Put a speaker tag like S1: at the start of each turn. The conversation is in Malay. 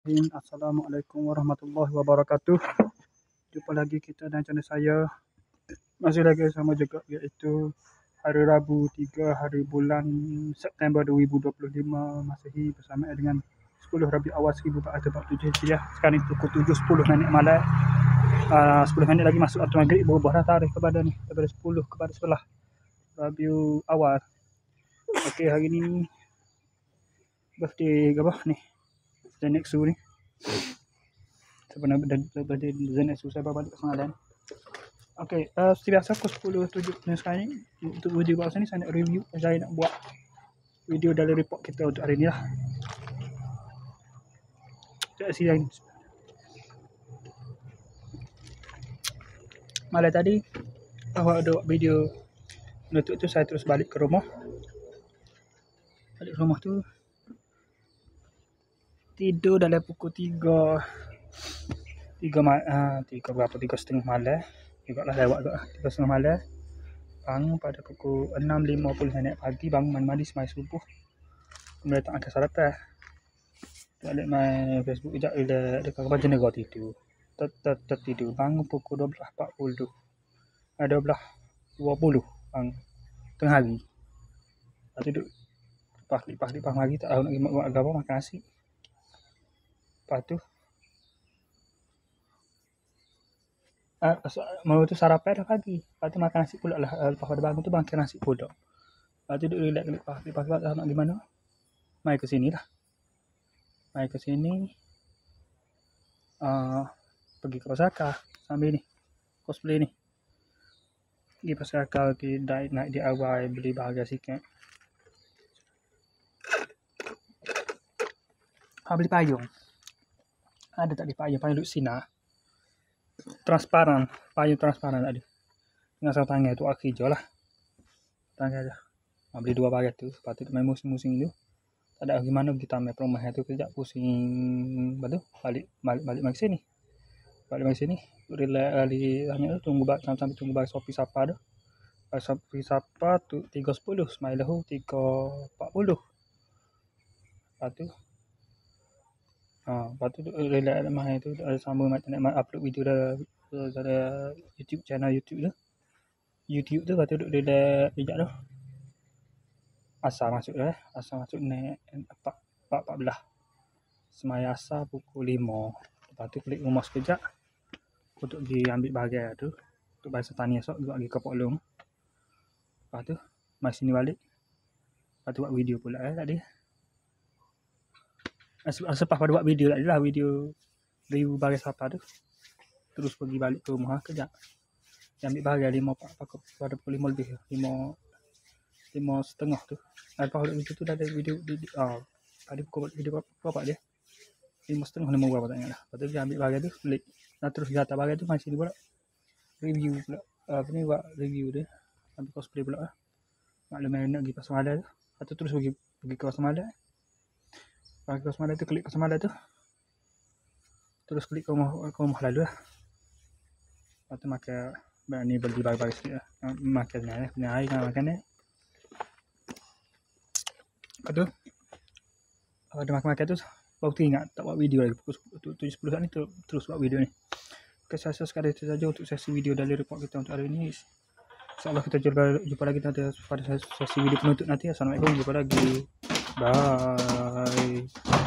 S1: Assalamualaikum warahmatullahi wabarakatuh. Jumpa lagi kita dan channel saya. Masih lagi sama juga, iaitu hari Rabu 3 hari bulan September 2025 Masehi bersama dengan 10 Rabiul Awal 1447 Hijriah. Sekarang itu pukul 7.10 malam. 10 minit lagi masuk waktu maghrib. Berubah dah tarikh kepada ni, daripada 10 kepada 11 Rabiul Awal. Okey, hari ni birthday apa ni? Zenexu ni. Sebenarnya birthday Zenexu saya baru balik ke Sengadan. Okey, seperti biasa pukul 10.07 sekarang ni untuk video bahasa ni saya nak review, saya nak buat video dalam report kita untuk hari ni lah. Siang malam tadi awak ada buat video untuk tu saya terus balik ke rumah. Balik ke rumah tu tidur dalam pukul 3 3:30 malam. Juga lah lewat juga 3:30 malam. Bangun pada pukul 6.50 pagi, bangun mandi semai subuh. Kemudian tak angkat sarapan. Balik main Facebook sekejap, dekat baju negara tidur. Tertidur. Bangun pukul 12.40. 12.20 bangun. Tengah hari. Lepas tu duduk lipas mari, tak tahu nak buat apa, makan nasi. Lepas tu mau tu sarapan dah pagi. Lepas tu makan nasi pula lah. Lepas pada bangun tu makan nasi pula. Lepas tu duduk relax lipas nak pergi mana? Mai ke sini lah. Mai ke sini. Pergi ke Pasar Akar sambil ni cosplay ni. Pergi Pasar Akar, naik di awal, beli bahagian sikit. Beli payung. Ada tak di payung duduk sinar. Transparan, payung transparan tak ada. Dengan sarung tangan tu akhir je lah. Tangan je. Beli 2 bahagian tu. Lepas tu main musing-musing tu. Tak ada gimana kita main perumah tu kejap pusing. Lepas tu balik sini. Balik sini. Relax kali tanya tu, sampai tunggu bagi Shopee Sapa tu. Shopee Sapa tu 3.10, Smile lahu 3.40. Lepas tu relax main tu, ada sama macam nak upload video dari YouTube, channel YouTube tu. Lepas tu duduk relax kejap tu. Asar masuk naik 4.14. Semaya asar pukul 5. Lepas tu klik rumah sekejap untuk pergi ambil bahagian tu, untuk bahasa tani esok juga pergi ke Pok Long. Lepas tu mai sini balik. Lepas tu buat video pula tadi. Selepas pada buat video tadi lah, video review bahagian siapa tu, terus pergi balik ke rumah kejap. Ambil bahagian 5 pada pukul 5 lebih, 5.30 tu. Lepas video tu dah ada video tadi pukul video berapa dia? 5.30 berapa tak ingat lah. Lepas tu dia ambil bahagian tu, klik. Nah terus di atas bahagian tu masih ni pula review pula. Ni buat review dia. Ambil cosplay pula lah. Maklum nak pergi Pasar Malam tu. Lepas tu terus pergi ke Pasar Malam. Lepas ke Pasar Malam tu, klik Pasar Malam tu. Terus klik ke rumah lalu lah. Lepas tu makan ni, beli bagai-bagai sikit lah. Makan ni, punya air nak makan ni. Lepas tu ada makan tu, baru teringat tak buat video lagi. Pukul 7.10 saat ni terus buat video ni. Okay, saya rasa sekadar itu saja untuk sesi video dari report kita untuk hari ini. InsyaAllah kita jumpa lagi pada sesi video penutup nanti. Assalamualaikum, jumpa lagi. Bye.